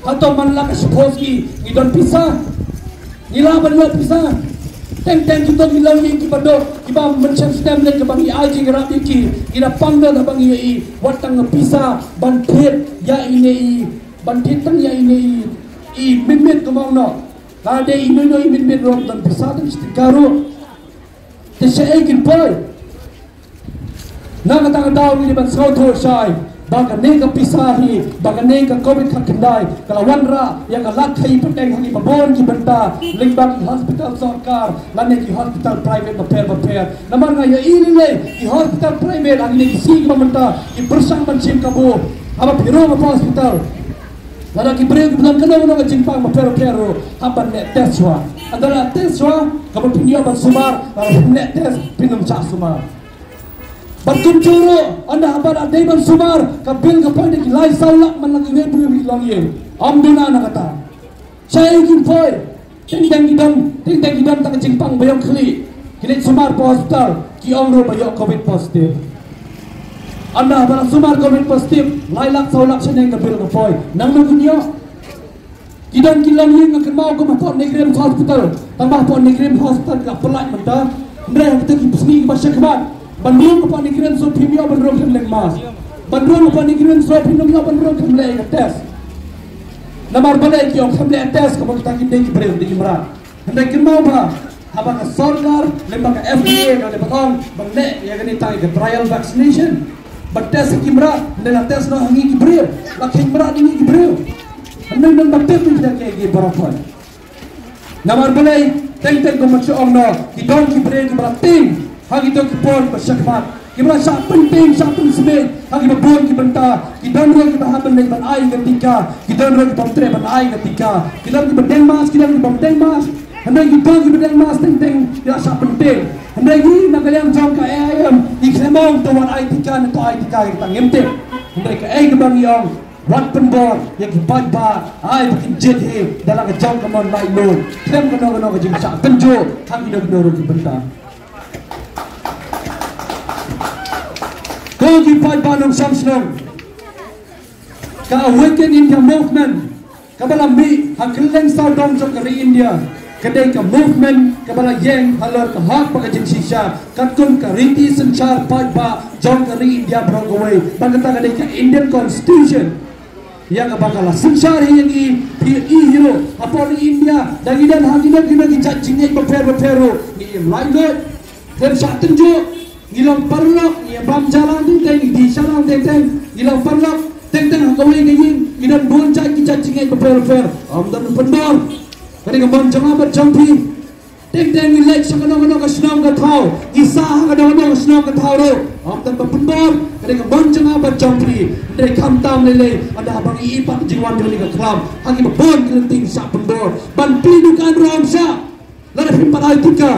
atau manlah kasih poski, ngidon pisah, ngilaban lo pisah, teng kita ngilau ni kibado, kiba mention stem ni kebangi aji ngerak iki, kita panggil kebangi i, watang pisah, bantit ya ini i, bantitan ya ini i mimit kemau no, ada ini no i mimit rom dan pisah dan istikaru, terseegin boy, nak kata tahu ni ban sautor say. Bahkan nega pisahi, bahkan nega COVID kendai. Kalau wanra yang alat kai peteng hangi babon ki benda, limbang hospital sarkar, lane ki hospital private baper. Naman nga ya ini le, ki hospital private hangi ki sig mamenta, ki bersang mancing kabo, apa pirong apa hospital. Lada ki breng bulan kena nga jingpang baper, haban net teswa. Adalah teswa, kamu pinyo ban sumar, net tes pinum cak sumar. Batum curo, anda habar ada ban sumar, kabil kapan di lai saulak man lagi webu bilang ye. Amduna nak kata. Saya ingin boy, teng gidam tak jingpang bayang kali. Kini sumar hospital, ki ongro bayok COVID positif. Anda habar sumar COVID positif, lai lak saulak seneng kabil kapoy. Nang lugunyo. Kidan kilang ye ngakan mau ke mahpot negeri hospital, tambah pot negeri hospital ka pelat mentah. Mereka kita kipsni ke masyarakat. Bandung apa negeri so pimio bandung kemleng mas, bandung apa negeri so pimio bandung kemleng tes. Namar balai kiong kemleng tes kamu kita kini di beri di Imran. Hendak mau bah, apa ke sarkar, lembaga FDA kalau lembaga bangnek ya kini tanya ke trial vaccination. Bertes Imran, hendak tes no hangi di beri, laki Imran ini di beri. Hendak bertes tu tidak kayak berapa. Namar balai teng kamu cuong no, kita di beri di berating. Hagi tu kipon bersyakmat. Kita sak penting, sak penting. Hagi berbun kita kita orang kita hamil lagi berai ketika kita orang kita bertemu berai ketika kita orang berdemas, kita orang berdemas. Hendak kita berdemas penting, tidak sak penting. Hendak ini nak kalian jom ke ayam, iklemong tuan ai tika itu ai tika kita ngemtek. Hendak ke ayam kebangi orang. Wat penbor yang kipat ba, ai bikin jeti dalam kejauh kemon lain lor. Klem kena kejauh sak penjo, hagi nak dorong kita. Kau kipat banung Samsung, ka Awaken India Movement, kabala mi hakeleng saudong jok dari India, kadai ka movement kabala yang halor ka hak pagajin sisa, katkun ka riti sencar ba jok dari India Brongaway, bagata kadai ka Indian Constitution, yang kabakala sencar yang i hero, apa di India, dagidan hagidan kita kijajingnya berperu, ni lainot, dan saat tunjuk. Gilang parlok, ya bam jalan tenteng, di jalan tenteng, gilang parlok, teng kawai ngayin idan bon cai kita cingai ke fair dan pendor kani ngamon jangan berjampi teng relax sakano ka snong ka thau isa kadang ka snong ka thau ro dan pendor kani ngamon jangan berjampi dari kamtam lele ada bang ipat jiwan joli ka kram hagi bon kelenting sa pendor ban pidukan ramsa lada himpat tika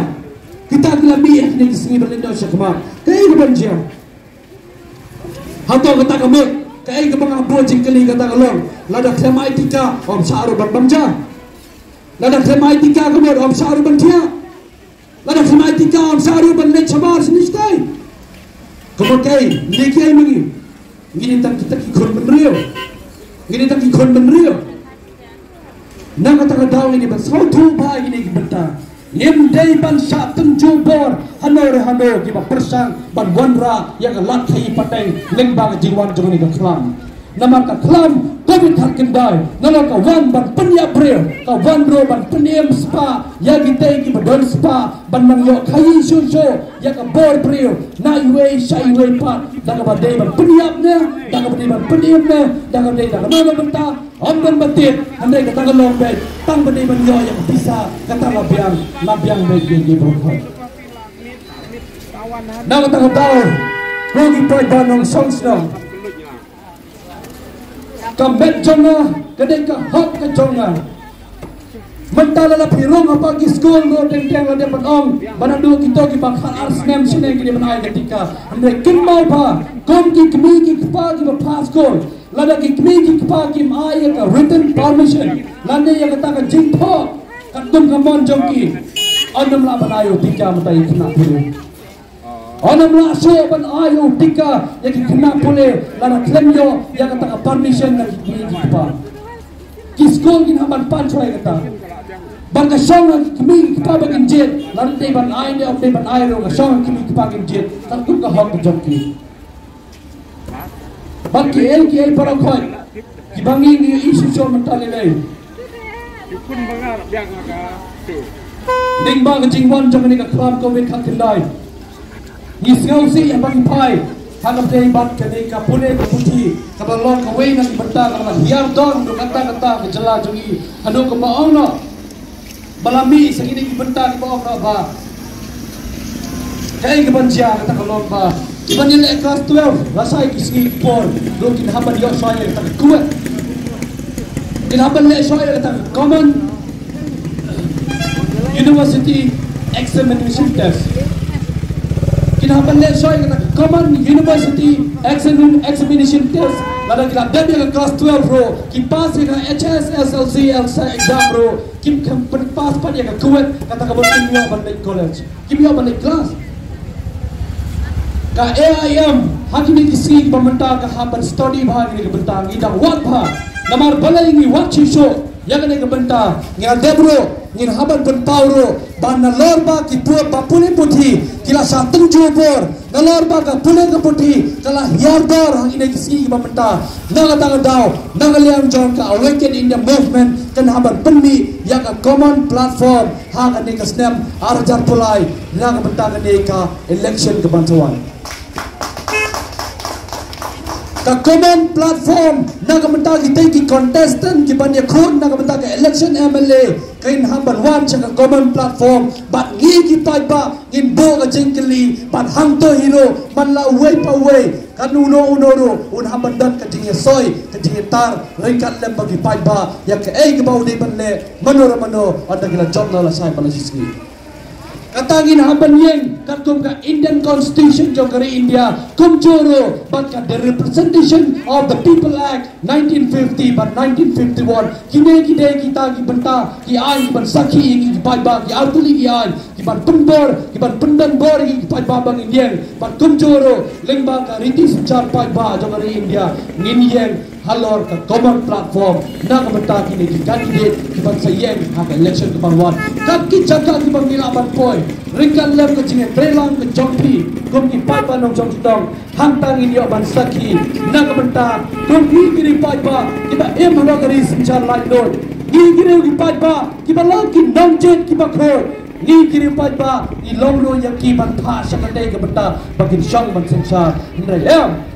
kita kelami ni singi berlindo syakma kai kebanjia hato kata kamu kai ke bang abu jingkeli kata kalong lada klemai tika om saru bambamja lada klemai tika kemudian om saru bantia lada klemai tika om saru banle chabar sinistai kemudian kai lekiai mengi gini tak kita kikon benrio gini tak kikon benrio nak kata kadang ini bersautu bah ini kita Yem day ban syatan jubor hanor kiba persang ban wanra yang lat khai pateng lembang jiwan joni ka klam namar ka klam covid hakendai namar ka wan ban penya bril ka wan bro ban penyem spa ya gitei ki badon spa ban mangyo khai shusho ya ka bor bril na iwe shai we pa daga badai ban penyap ne daga badai ban penyem ne daga badai daga mama benta om ban batit andai ka tagalong be tang badai ban yo yang bisa kata labiang baik di berkhot nak kata tahu rugi perbanong songsno kambet jonga kedai ka hot ka jonga mentala la pirong apa ki school go teng la dapat ong banadu kita ki bakal arsnem sine ki benai ketika andre kin mau pa kom ki kmi ki pa ki pa school lada ki kmi ki pa ki ai ka written permission lande ya kata ka jingpo katum kamon jongki onam la banayo tika matai kena pule onam la so ban ayo tika yang kena pule lada klemyo yang kata permission na ki pa kiskol gin haban panchoi kata bangka song kimi pa bagin jet lada te ban ai ne op te ban ai ro ka song kimi pa bagin jet kan kun ka hok jongki bangki el ki ai para khoi ki bangi ni isu so mentale lai kun bangar biang ka Ning bang jingwan jong ni ka kram ko wit hakendai ni sngau si abang pai hanap dei bat ka dei ka pule ka puti ka balong ka wei nang benta ka hiar dong do kata ka jela jongi anu ka baong no balami sagini ki benta ki baong no ba kai ka banja kata ka long ba iban ni class 12 rasai ki singi por do kin haban yo soye ka kuat kin haban le soye ka common University examination test. Kinahapan le soy kata common university examination test. Lada kita dari kelas 12 bro, kita pass dengan HS SLC exam bro, kita pass pada yang kuat kata kamu kimia balik college, kimia balik kelas. Ka AIM hakimi kisi pemerintah kahaban study bahagi kebentang kita wat bah, namar balai ini wat ciso. Yang ini kebentang, ngira debro, ngira haban penpauro, ban nalor ba ki pua papune puthi, kila sateng jubor, nalor ba ka pule ka puthi, kala hiardor hang ini kisi kebentang, naga taga dau, naga liang jong ka awaken India movement, kan haban penmi, yang ka common platform, hang ini ka snap, arjar pulai, naga kebentang ini ka election kebantuan. Ka common platform naga mentah kita ki contestant ki ban yakun naga mentah ka election MLA kain hamban wan cha ka common platform bat ngi ki pai ba in bo ka jengkeli ban hang to hero man la way pa way kan uno ro un hamban dat ka dinge soy ka dinge tar rekat lem bagi pai ba ya ka ei ka bau de ban le mano ada kila job na la sai pala sisi katangin haban yeng katum ka Indian Constitution jong kari India kum joro but ka the Representation of the People Act 1950 but 1951 kine kita ki benta ki ai ki ban sakhi ki pai ba ki artuli ki ai ki ban tumbor ki ban pendan bor ki pai ba bang Indian but kum joro lengba ka riti sanchar pai ba jong kari India ngin yeng halor ka common platform na ka benta ki ki candidate ki ban sayeng ha election ke bangwan kat ki jaga ki bang nilaban poi ringkan lem ke jinge prelang ke jompi kum ki pai ba nong jong sidong hantang ini ban sakhi na ka benta kum ki kiri pai ba ki ba em halo kari sanchar lai lord ki kiri ki pai ba ki ba la ki nong jet ki ba khoi ni kiri ba i long lo yang ki ban pha sakate ke benda bagin syang ban sensar ndai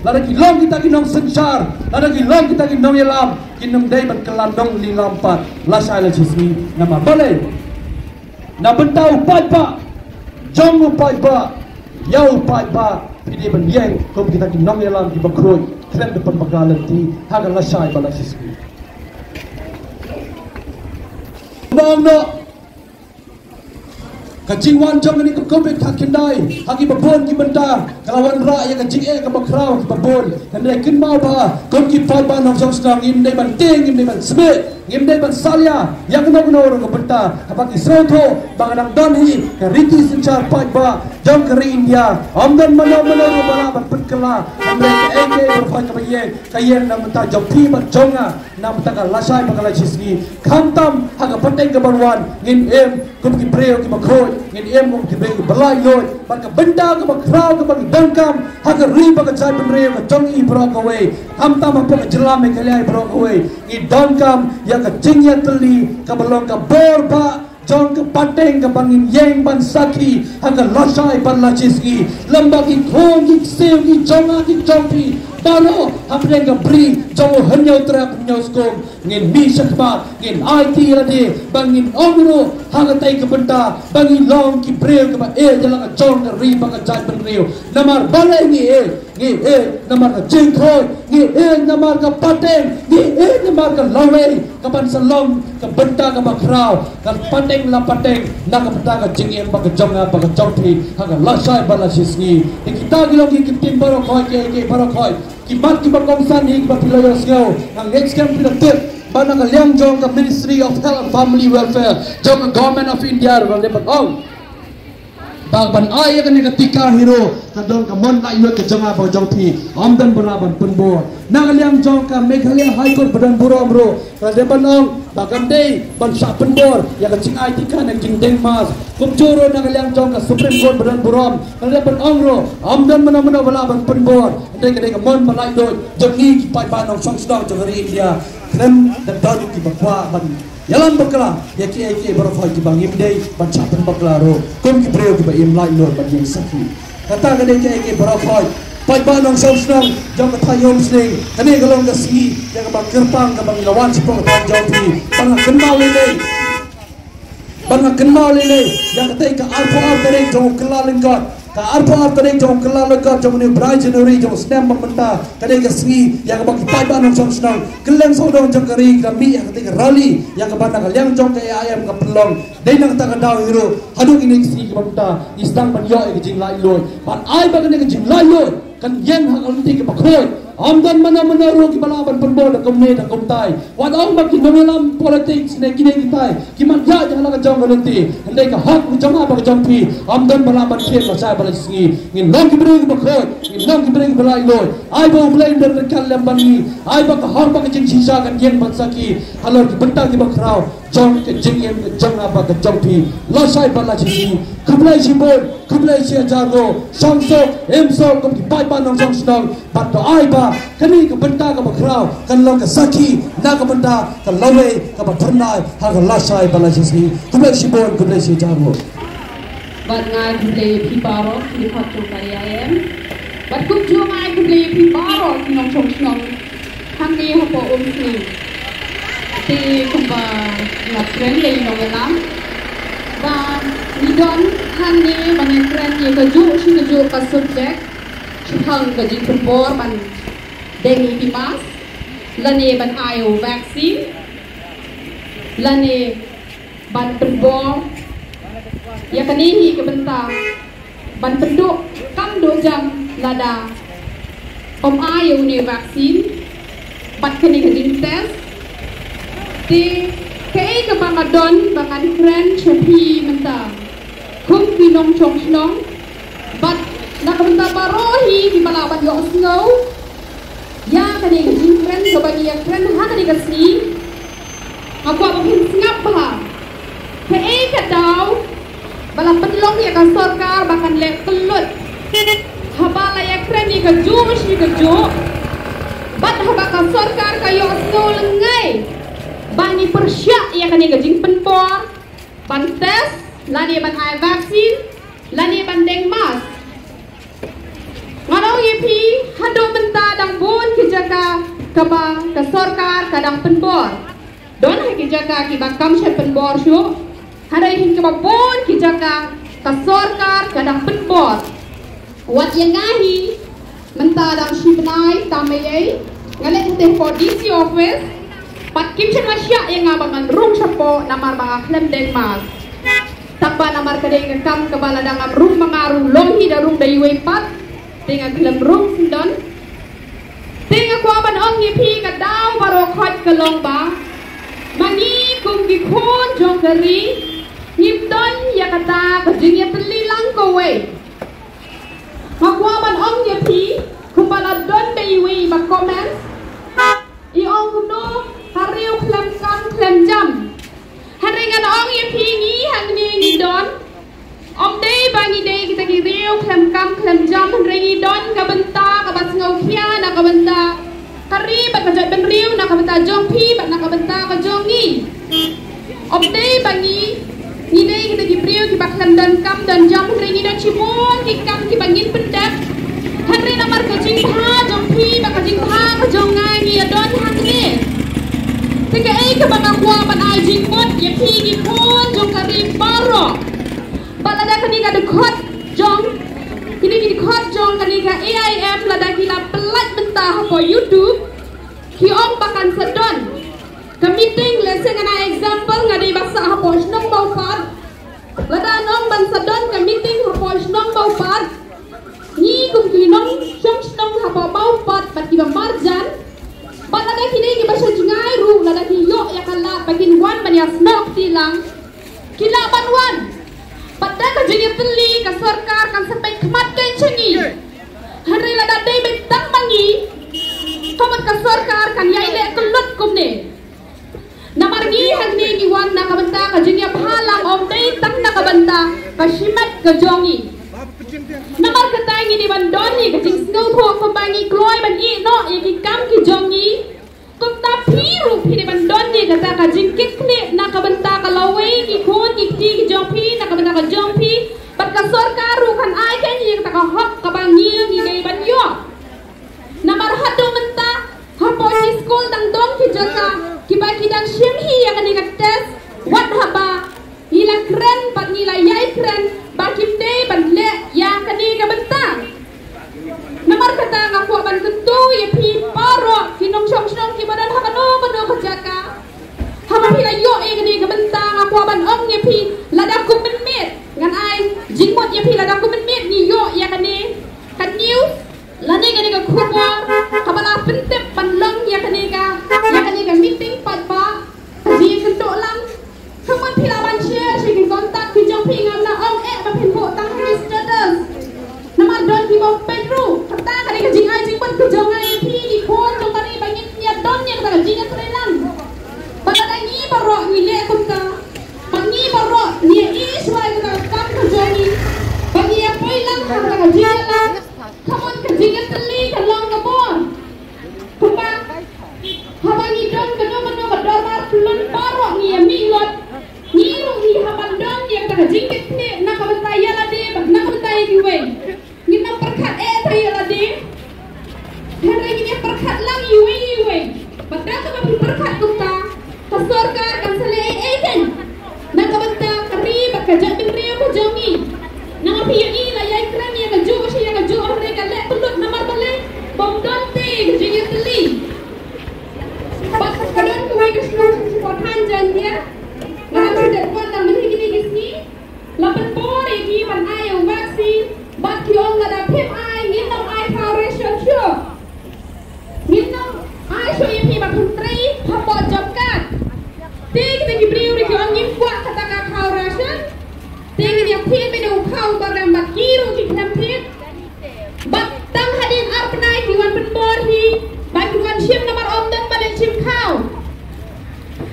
lada ki long kita ki nong sensar lada ki long kita ki nong yalam kinum dai ban kelandong li lampat la sai la chismi nama bale na bentau ba jong ba yau ba ini ban yang kom kita ki nong yalam ki bakroi kren depan bagalan ti haga la sai bala chismi bang no kajingwan jong ni ko be thakindai hagi babon ki benda kalawan ra ya kajing ka bakrau ki babon handai kin mau ba kom ki pa ba nong jong stang im dei ban ting im dei ban sme im dei ban salya yang no no ko benda apa ki sotho banganang don hi ka riti sinchar pa ba jong kari india amdan mano ro bala ban petkala handai ka eke berfai ka baye kayen nam ta jong pi ban jonga nam ta ka lasai bakala chisgi khantam haga pateng ka barwan ngin em kom ki breo ki makhoi ngin em ngom ki breo ki balai loi ban ka benda ka bakrau ka bang dangkam haga riba ka jai penreo ka jong i bro ka we khantam apa ka jelam ka lai bro ka we i dangkam ya ka jingya teli ka balong ka borba jong ke pateng ke bangin yang ban saki haga lasai ban la chisgi lamba ki khon ki sew ki jonga ki jongpi Tano, hamreng ka bri, jawo hanyaw trak hanyaw skom, ngin mi sakma, ngin IT lade, bangin omro, hangatay ka benda, bangin long ki breo ka ba, jalan ka jong ka ri, baka jay ban reo, namar balay ngi namar ka jingkhoy, ngi namar ka pateng, ngi namar ka laway, kapan sa long, ka benda ka bakraw, ka pateng la pateng, na ka benda ka jingin, baka jonga, baka jongpi, haga lasay balasis ngi, kita gilong kikitin barokhoy, ki barokhoy, kimat ki bakongsan hi kimat pilayo sgao ang next camp pila tip bana ka liang jong ka Ministry of Health and Family Welfare jong ka Government of India ro lepat ong ban ay ka ni ka tika hero ka dong ka mon la yu ka jonga ba jong thi amdan baraban punbo na ka liang jong ka Meghalaya High Court badan burom ro ka lepan ong bagan day ban sa punbor ya ka jing ay tika na jing deng mas kumjuro na ka liang jong ka Supreme Court badan burom ka lepan ong ro amdan mana wala ban punbor dai ka mon malai do jong ni ki pai ban ong song song jong ri India krem da dong ki bakwa ban yalan bakla ya ki barafai ki bangim dei ban chapan bakla ro kom ki breo ki ba im lai lor ban yang sakhi kata ka dei ki barafai pai ba nong song song jong ka thayom sling kane ka long ka si ya ka bang kerpang ka bang lawan sipong ta jong pi bang kenmal le ya ka tei ka arpo artereng jong kelalin god ka arpo artereng jong kelalin god jong ni brai january jong snem mamenta kane ka si ya ka bang pai ba nong song song keleng so dong jong kari ka mi ya ka tei ka rally ya ka bana ka liang jong ka ayam ka pelong dei nang ta ka daw hero haduk ini si ka mamenta istang ban yo e jing lai loy ban ai ba ka ne ka jing lai loy kan yen hak alti ke bakhoy amdan mana ro ki balaban penbol da komne da komtai wan ong ba ki nomelam politics ne kine ki tai ki man ja ja la jong alti andai ka hak ni jong ba jong pi amdan balaban khet ma sai bala singi ngin long ki bre ki bakhoy ngin long ki bre ki balai loy ai ba blai der kan lem bangi ai ba ka hak ba ki jing sisa kan yen ban saki halor ki benta ki bakrao jong ke jing yen jong ba ka jong pi lo sai bala singi kublai simbol kublai sia jargo songso emso kom ki pai ban nong song snong bat to ai ba kani ka benta ka bakrao kan long ka saki na ka benta ka lawe ka ba thurnai ha ka la sai bala singi kublai simbol kublai sia jargo bat ngai kublai pi baro ki khat to kai am bat kup jo ngai kublai pi baro ki nong song snong hang ni ha po sing ti kumba la tren le nong lam ba ni don han ni ban tren ye ka ju shi ka ju ka subject hang ka jing punbor ban dengi timas lane ban ayo vaccine lane ban punbor ya kani hi ka benta ban penduk kam do jam lada om ayo ni vaccine bat kani ka jing test ti kay ka bangadon bangan friend chapi menta kum kinong chong snong bat nakabenta barohi di balaban yo snow ya kani ka jing friend so bagi ya friend ha kani ka si aku apa hin ngap ba kay ka daw bala petlong ya ka sarkar bakan le kelut habala ya friend ni ka ju shi ka ju bat habaka sarkar ka yo snow lengai bani persyak ya kani ka jing penpor ban tes lani ban ai vaksin, lani ban deng mas. Ngarau yepi hado menta dang bon kijaka kaba ka sarkar kadang penbor. Don hai kijaka ki bakam shet penbor syu. Harai hin kaba bon kijaka ka sarkar kadang penbor. Wat yang ngahi menta dang shibnai tamayai ngalet teh po DC office pat kim chen masya yang ngabangan rung sapo namar mga klem deng mas. Takba namar kadeng ngakam kabala dangam rung mangaru longhi darung dayuwe pat dengan klem rung sindon. Dengan kuaban ong yepi kadau baro khot kalong ba. Mangi kum gikon jong kari ngipdon yakata kajingya teli lang kowe. Makuaban ong yepi kumbala don dayuwe ba comments. Iong kuno hariu klem kam klem jam. Haringan ong yepi ni hangni ni don. Om day bangi day kita kiriu klem kam klem jam ringi don kabenta kabat ngau kia na kabenta kari bat kajat ben riu na kabenta jong pi bat na kabenta ka jong ni. Om day bangi ni day kita kiriu ki bak klem don kam don jam ringi don cimon ki kam ki bangin pendap. Hari namar kajing pha jong pi bat kajing pha ka jong ngai ni don hangni. Tiga ke bang kwa ban ai jing mot ye pi ki kon jong kari baro. Balada kanika dekot jong kini dekot jong kanika AIM lada kila pelat mentah po YouTube ki ong bakan sedon ke meeting lesson ngana example ngadi baksa hapo snong bau pat lada nong ban sedon ke meeting hapo snong bau pat ni kum ki nong snong hapo bau pat pat ki marjan balada kini ki basa jingai ru lada ki yo yakala bakin wan banya snok tilang kila banwan. Pada kejadian teli ke sarkar kan sampai kemat kencengi. Hari lada day betang bangi. Kamat ke sarkar kan yaile kelut kumne. Namar gi hangni gi wan na kabenta kejadian halang om day tang na kabenta kasimat kejongi. Namar ketangi di bandoni kejing snow ko pembangi kloy ban i no iki kam ki jongi. Kum ta piru pini bandoni kata kejing kikne na kabenta kalawe ki kon ki ti ki jong pi na kabenta ka jong pi bat ka sarkar ru kan ai ken yang ta ka hok ka bangi ni dei ban yo. Namar hado menta hapo ni school dang dong ki jaka ki ba ki dang shim hi yang ni tes wat haba ila kren bat ni la yai kren ba kim dei ban le yang kani ka benta. Namar kata ngaku ban tentu ye pi paro kinong song ki badan hakano bano ka jaka. Hama pila yo e gani ka benta ngaku ban ong ye pi lada ku menmet ngan ai jingmot ye pi lada ku menmet ni yo ya kani kan news lani gani ka kubo kabala pentep panlong ya kani ka meeting pat ba ji kento lang kaman pila ban share shi kontak ki jong pi ngam na ong e ba pin ho tang ni status nama don ki bau pedro kata kani ka jing ai jingmot ku jong ai pi ki kon jong kani bangin ya don ya kata jing trelang pada ni baro ni le kunta pangi baro ni iswa kata kam ka jongi bagi ya poilang kata jing lang kaman ka jing teli ka long ka bon kumba habangi don ka no mano ka dormar tulun baro ni ya milot ni ru ni haban don ya kata jing kitne na ka betaya la de na ka betaya ki we ni na perkat taya la de hari ni perkat lang iwe pada ka perkat kunta sarkar kan sale eken na kabenta kari bakaja binriyo ko jongi na piyo ila yai kran ya gaju siya gaju arre kale tulot namar bale bom donte gaju teli bak kadon ko ay kasno support hanjan dia ngam de kon na men higi gisni lapan pore gi man ayo vaksin bak kyong na da phim ai ni no ai foundation sure ni no ai so yepi bak huntri hapo jobkat Tinggi tinggi beliau di orang yang buat katakan kau rasa tinggi dia pin beda kau barang bakiru di dalam pin batang hadin arpenai diwan penborhi bagian sim nomor om dan balik sim kau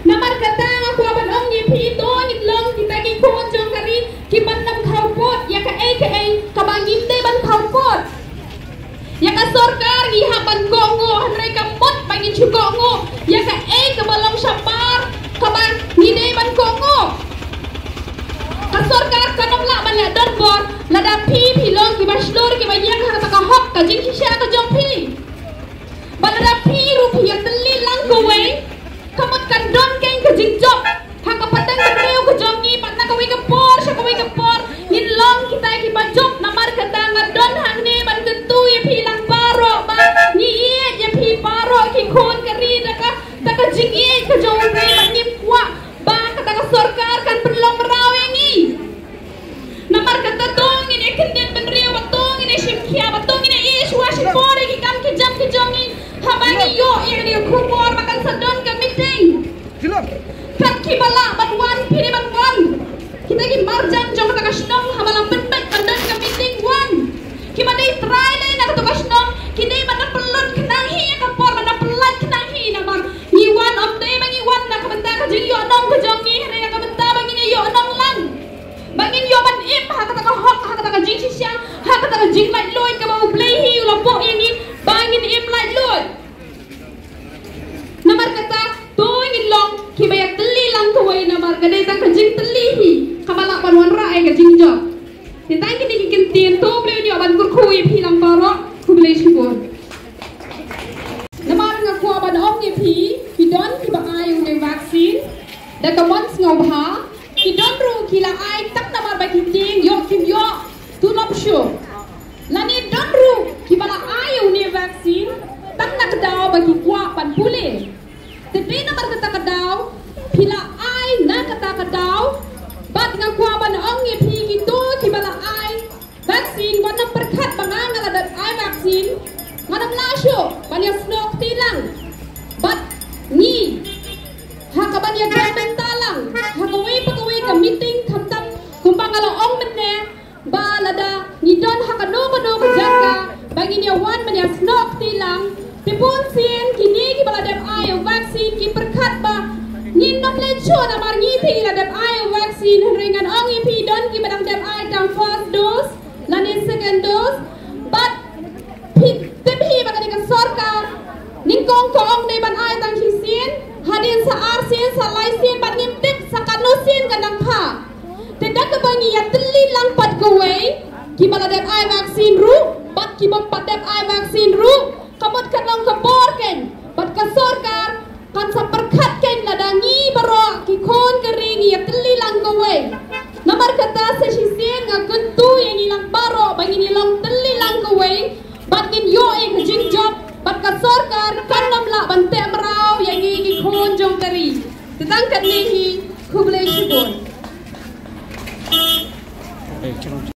nomor kata aku aban om yang pin itu long kita ki kon jong kari ki bandam kau pot ini yo ini kumor makan sedon ke meeting. Kat kibala banwan pini banwan. Kita lagi marjan jong kata kasnong hamalang benbet bandan ke meeting one. Kita dai try dai nak kata kasnong. Kita mana pelun kenangi ya kapor mana pelat kenangi namar. Iwan om dai bagi wan nak bentar ka jing yo nong ke jongi hari nak bentar bagi yo nong lang. Bangin yo ban im ha kata ka hok ha kata ka jing sisya ha kata ka jing light loy ka mau play hi lopo ini bangin im light loy. Namar kata to ingin long kibaya teli lang kawai namar kadai tak ka jing teli hi kabala panwan ra ai ka jing jo. Ditang kini kikin tin to play ni aban kur kui pi lang paro ku play shibur. Namar nga ku aban om ni pi kidon ki ba ai ung vaksin da ka mons ngau ha kidon ru kila ai tak namar ba kiting yo kim yo tu lop shu lani don ru ki bala ai ung vaksin tak nak daw ba ki kwa pan pule tapi namar kata kadaw pila ai na kata kadaw bat nga kwa ban ong ni pi gitu ki bala ai vaksin wana perkat bangang ada ai vaksin ngadam lasyo banya snok tilang bat ni hakaban ya gamen talang hakaway pagaway ka meeting kamtam kumpang ala ong menne balada ni don hakano kano ka jaka bangin ya wan man ya snok tilang tipun sin kini ki bala dem ayo vaksin ki perkat ba ni nom lecho na mar ni thi la dem ayo vaksin ringan ong ipi don ki badang dem ay tam first dose lani second dose but tepi bagani ka sarkar ningkong ko ong de ban ay tang hisin hadin sa arsin sa laisin ban ngimtip sa kanusin kanang pa tidak kebangi ya teli lang pat gaway ki bala dem ay vaksin ru bat ki bam pat dem ay vaksin ru kamot kanang ka borken bat ka sarkar